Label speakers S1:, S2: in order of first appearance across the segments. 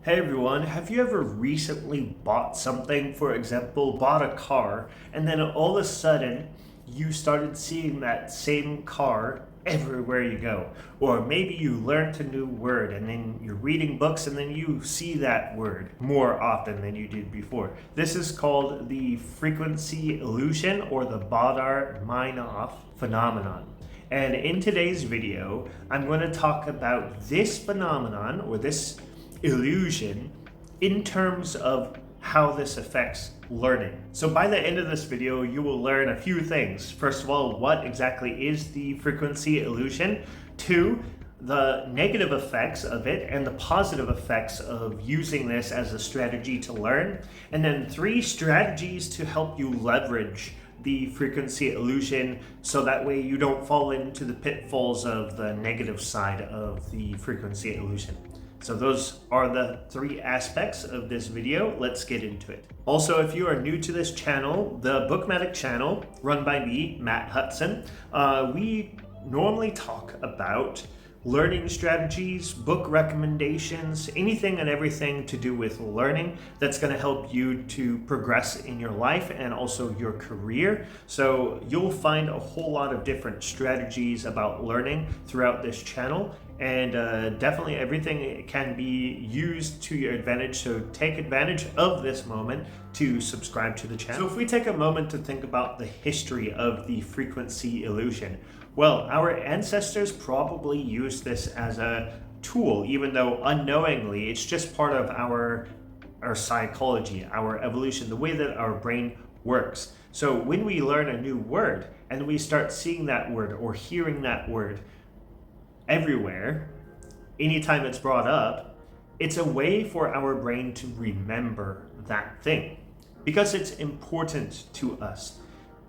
S1: Hey everyone, have you ever recently bought something, for example, bought a car, and then all of a sudden you started seeing that same car everywhere you go? Or maybe you learned a new word and then you're reading books and then you see that word more often than you did before. This is called the frequency illusion or the Baader-Meinhof phenomenon. And in today's video, I'm going to talk about this phenomenon or this illusion in terms of how this affects learning. So by the end of this video, you will learn a few things. First of all, what exactly is the frequency illusion? Two, the negative effects of it and the positive effects of using this as a strategy to learn. And then three, strategies to help you leverage the frequency illusion so that way you don't fall into the pitfalls of the negative side of the frequency illusion. So those are the three aspects of this video. Let's get into it. Also, if you are new to this channel, the Bookmatic channel, run by me, Matt Hudson, we normally talk about learning strategies, book recommendations, anything and everything to do with learning that's going to help you to progress in your life and also your career. So you'll find a whole lot of different strategies about learning throughout this channel, and definitely everything can be used to your advantage. So take advantage of this moment to subscribe to the channel. So if we take a moment to think about the history of the frequency illusion, well, our ancestors probably used this as a tool, even though unknowingly it's just part of our psychology, our evolution, the way that our brain works. So when we learn a new word and we start seeing that word or hearing that word everywhere, anytime it's brought up, it's a way for our brain to remember that thing because it's important to us.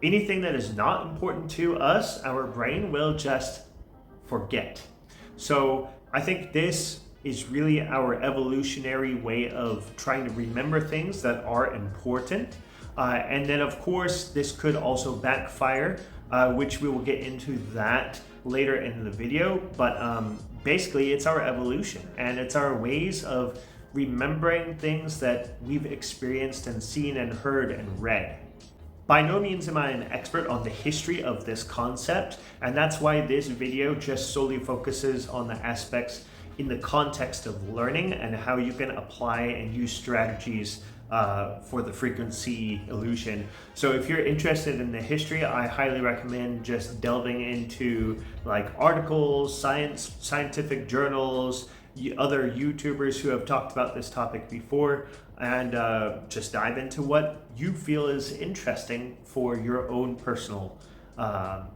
S1: Anything that is not important to us, our brain will just forget. So I think this is really our evolutionary way of trying to remember things that are important. And then of course, this could also backfire, which we will get into that later in the video. But basically it's our evolution and it's our ways of remembering things that we've experienced and seen and heard and read. By no means am I an expert on the history of this concept, and that's why this video just solely focuses on the aspects in the context of learning and how you can apply and use strategies for the frequency illusion. So if you're interested in the history, I highly recommend just delving into like articles, scientific journals, other YouTubers who have talked about this topic before, and just dive into what you feel is interesting for your own personal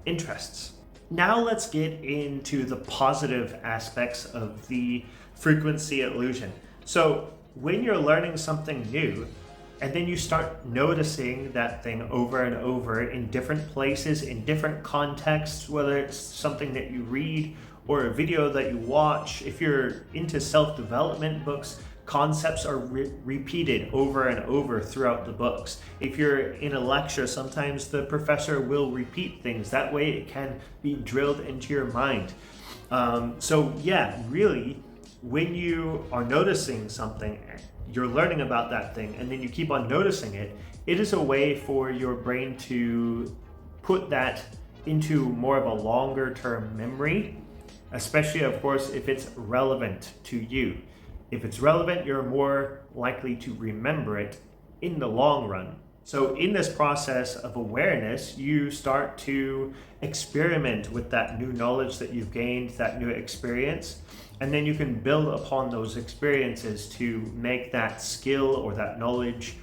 S1: interests. Now let's get into the positive aspects of the frequency illusion. So when you're learning something new, and then you start noticing that thing over and over in different places, in different contexts, whether it's something that you read or a video that you watch. If you're into self-development books, concepts are repeated over and over throughout the books. If you're in a lecture, sometimes the professor will repeat things. That way it can be drilled into your mind. So yeah, really, when you are noticing something, you're learning about that thing, and then you keep on noticing it, it is a way for your brain to put that into more of a longer term memory, especially of course if it's relevant to you. If it's relevant, you're more likely to remember it in the long run. So in this process of awareness, you start to experiment with that new knowledge that you've gained, that new experience, and then you can build upon those experiences to make that skill or that knowledge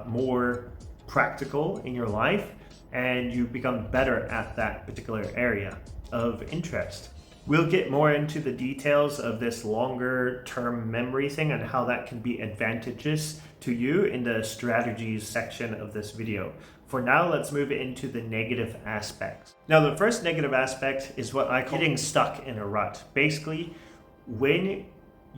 S1: more practical in your life, and you become better at that particular area of interest. We'll get more into the details of this longer term memory thing and how that can be advantageous to you in the strategies section of this video. For now, let's move into the negative aspects. Now, the first negative aspect is what I call getting stuck in a rut. Basically, when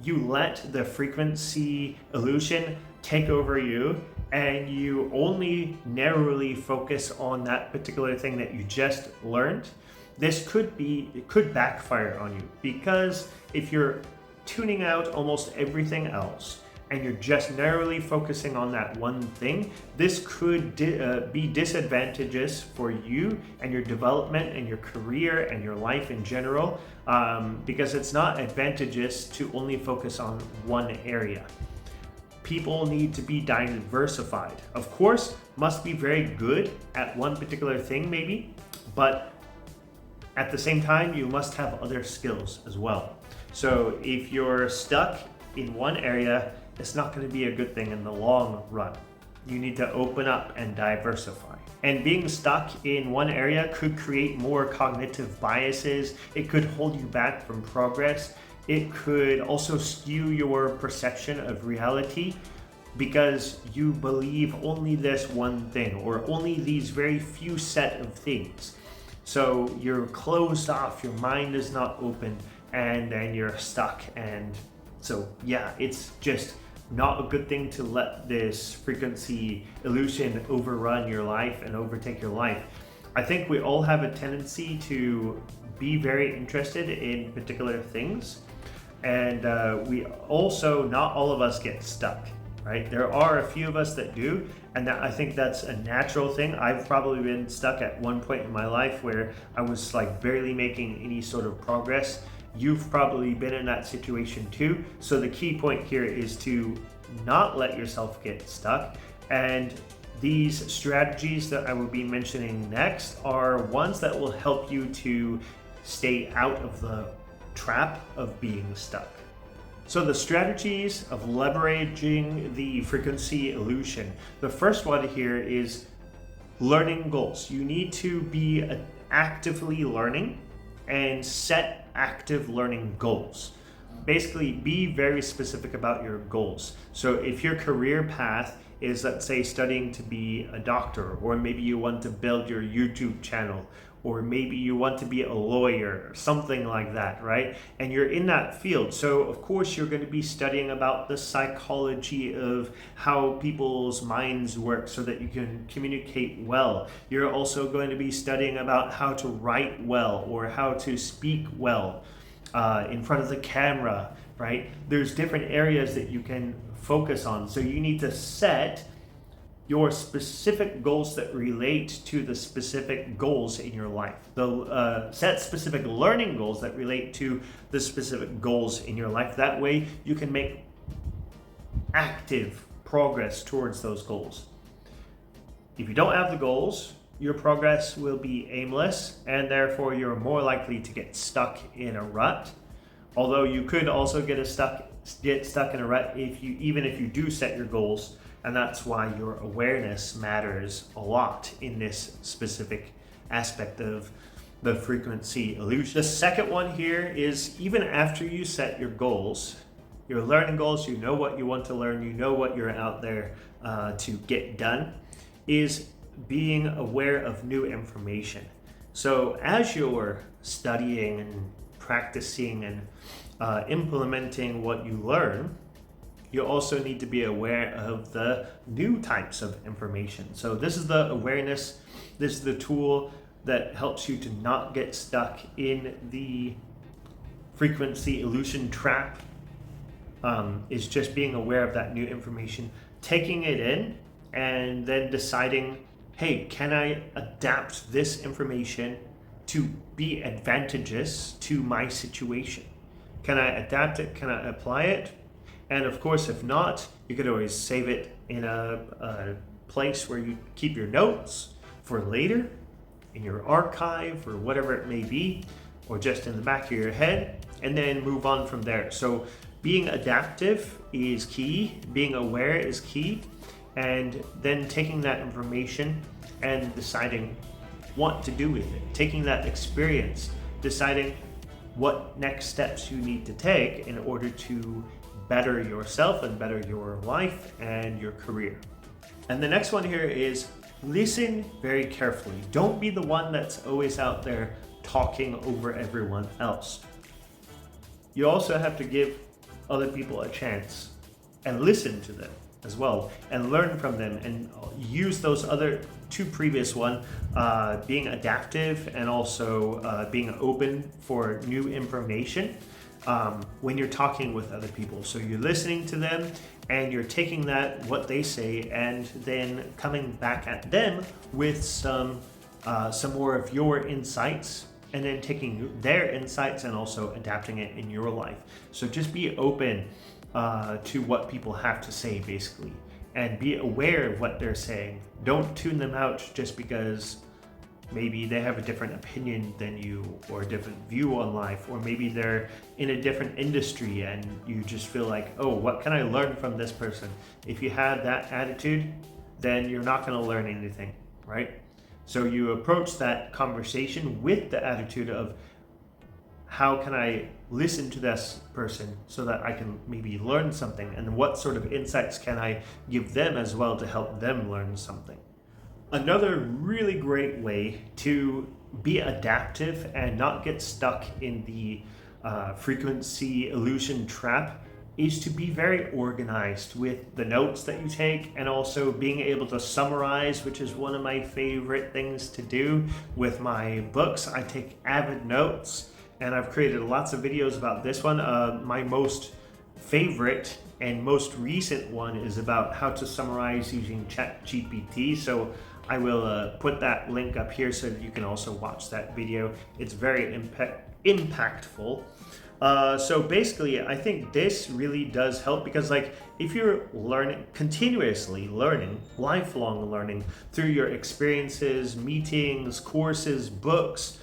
S1: you let the frequency illusion take over you and you only narrowly focus on that particular thing that you just learned, it could backfire on you, because if you're tuning out almost everything else and you're just narrowly focusing on that one thing, this could be disadvantageous for you and your development and your career and your life in general, because it's not advantageous to only focus on one area. People need to be diversified. Of course, must be very good at one particular thing maybe, but at the same time, you must have other skills as well. So if you're stuck in one area, it's not going to be a good thing in the long run. You need to open up and diversify. And being stuck in one area could create more cognitive biases. It could hold you back from progress. It could also skew your perception of reality because you believe only this one thing or only these very few set of things. So you're closed off, your mind is not open, and then you're stuck. And so yeah, it's just not a good thing to let this frequency illusion overrun your life and overtake your life. I think we all have a tendency to be very interested in particular things, and we also, not all of us get stuck, right? There are a few of us that do, and I think that's a natural thing. I've probably been stuck at one point in my life where I was like barely making any sort of progress. You've probably been in that situation too. So the key point here is to not let yourself get stuck. And these strategies that I will be mentioning next are ones that will help you to stay out of the trap of being stuck. So the strategies of leveraging the frequency illusion. The first one here is learning goals. You need to be actively learning and set active learning goals. Basically, be very specific about your goals. So if your career path is, let's say, studying to be a doctor, or maybe you want to build your YouTube channel, or maybe you want to be a lawyer, or something like that, right? And you're in that field. So of course you're going to be studying about the psychology of how people's minds work so that you can communicate well. You're also going to be studying about how to write well or how to speak well in front of the camera, right? There's different areas that you can focus on. So you need to set your specific goals that relate to the specific goals in your life. Set specific learning goals that relate to the specific goals in your life. That way you can make active progress towards those goals. If you don't have the goals, your progress will be aimless, and therefore you're more likely to get stuck in a rut. Although you could also get stuck in a rut even if you do set your goals. And that's why your awareness matters a lot in this specific aspect of the frequency illusion. The second one here is, even after you set your goals, your learning goals, you know what you want to learn, you know what you're out there to get done, is being aware of new information. So as you're studying and practicing and implementing what you learn, you also need to be aware of the new types of information. So this is the awareness, this is the tool that helps you to not get stuck in the frequency illusion trap, is just being aware of that new information, taking it in, and then deciding, hey, can I adapt this information to be advantageous to my situation? Can I adapt it? Can I apply it? And of course, if not, you could always save it in a place where you keep your notes for later, in your archive or whatever it may be, or just in the back of your head, and then move on from there. So being adaptive is key, being aware is key, and then taking that information and deciding what to do with it, taking that experience, deciding what next steps you need to take in order to better yourself and better your life and your career. And the next one here is listen very carefully. Don't be the one that's always out there talking over everyone else. You also have to give other people a chance and listen to them as well and learn from them and use those other two previous one, being adaptive and also being open for new information when you're talking with other people. So you're listening to them and you're taking that, what they say, and then coming back at them with some more of your insights, and then taking their insights and also adapting it in your life. So just be open to what people have to say, basically, and be aware of what they're saying. Don't tune them out just because maybe they have a different opinion than you, or a different view on life, or maybe they're in a different industry and you just feel like, oh, what can I learn from this person? If you have that attitude, then you're not going to learn anything, right? So you approach that conversation with the attitude of, how can I listen to this person so that I can maybe learn something, and what sort of insights can I give them as well to help them learn something. Another really great way to be adaptive and not get stuck in the frequency illusion trap is to be very organized with the notes that you take, and also being able to summarize, which is one of my favorite things to do with my books. I take avid notes, and I've created lots of videos about this one. My most favorite and most recent one is about how to summarize using ChatGPT. So I will put that link up here so that you can also watch that video. It's very impactful. So basically, I think this really does help, because like, if you're continuously learning, lifelong learning through your experiences, meetings, courses, books,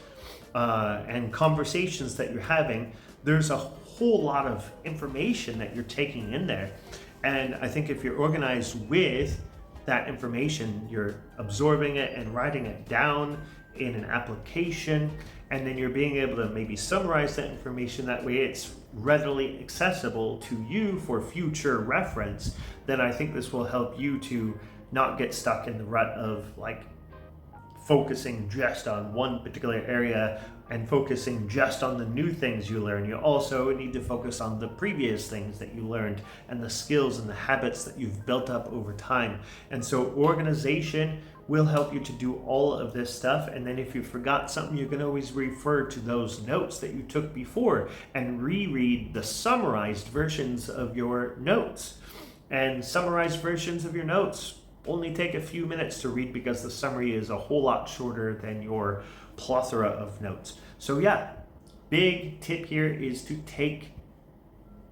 S1: and conversations that you're having, there's a whole lot of information that you're taking in there. And I think if you're organized with that information, you're absorbing it and writing it down in an application, and then you're being able to maybe summarize that information. That way it's readily accessible to you for future reference. Then I think this will help you to not get stuck in the rut of like focusing just on one particular area and focusing just on the new things you learn. You also need to focus on the previous things that you learned and the skills and the habits that you've built up over time. And so organization will help you to do all of this stuff. And then if you forgot something, you can always refer to those notes that you took before and reread the summarized versions of your notes. And summarized versions of your notes only take a few minutes to read, because the summary is a whole lot shorter than your plethora of notes. So yeah, big tip here is to take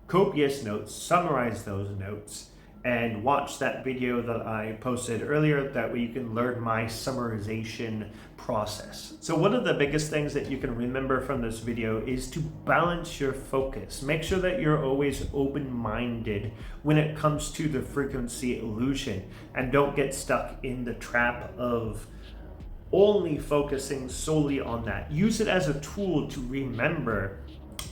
S1: copious notes, summarize those notes, and watch that video that I posted earlier. That way you can learn my summarization process. So one of the biggest things that you can remember from this video is to balance your focus. Make sure that you're always open-minded when it comes to the frequency illusion, and don't get stuck in the trap of only focusing solely on that. Use it as a tool to remember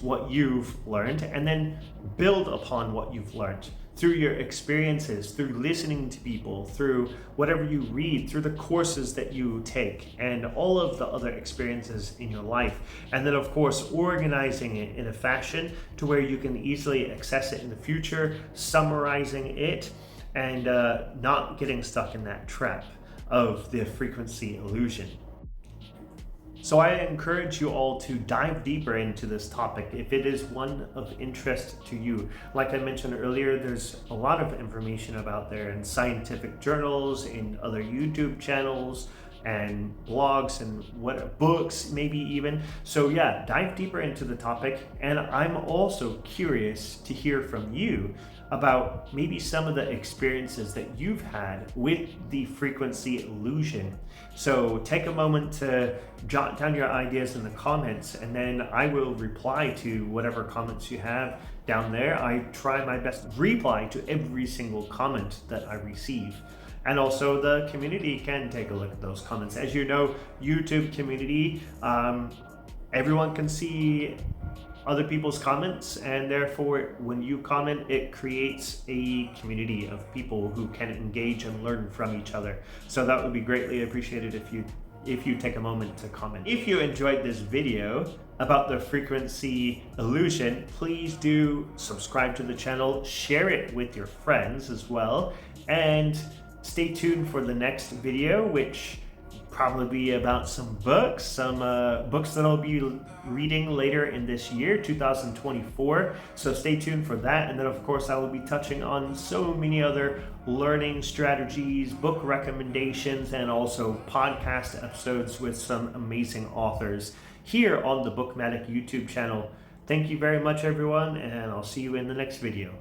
S1: what you've learned, and then build upon what you've learned through your experiences, through listening to people, through whatever you read, through the courses that you take, and all of the other experiences in your life. And then of course, organizing it in a fashion to where you can easily access it in the future, summarizing it, and not getting stuck in that trap of the frequency illusion. So I encourage you all to dive deeper into this topic if it is one of interest to you. Like I mentioned earlier, there's a lot of information about there in scientific journals, in other YouTube channels, and blogs, and what books maybe even. So yeah, dive deeper into the topic. And I'm also curious to hear from you about maybe some of the experiences that you've had with the frequency illusion. So take a moment to jot down your ideas in the comments, and then I will reply to whatever comments you have down there. I try my best to reply to every single comment that I receive. And also the community can take a look at those comments. As you know, YouTube community, everyone can see other people's comments, and therefore when you comment, it creates a community of people who can engage and learn from each other. So that would be greatly appreciated if you take a moment to comment. If you enjoyed this video about the frequency illusion, please do subscribe to the channel, share it with your friends as well, and stay tuned for the next video, which probably be about some books that I'll be reading later in this year, 2024. So stay tuned for that. And then, of course, I will be touching on so many other learning strategies, book recommendations, and also podcast episodes with some amazing authors here on the Bookmatic YouTube channel. Thank you very much, everyone, and I'll see you in the next video.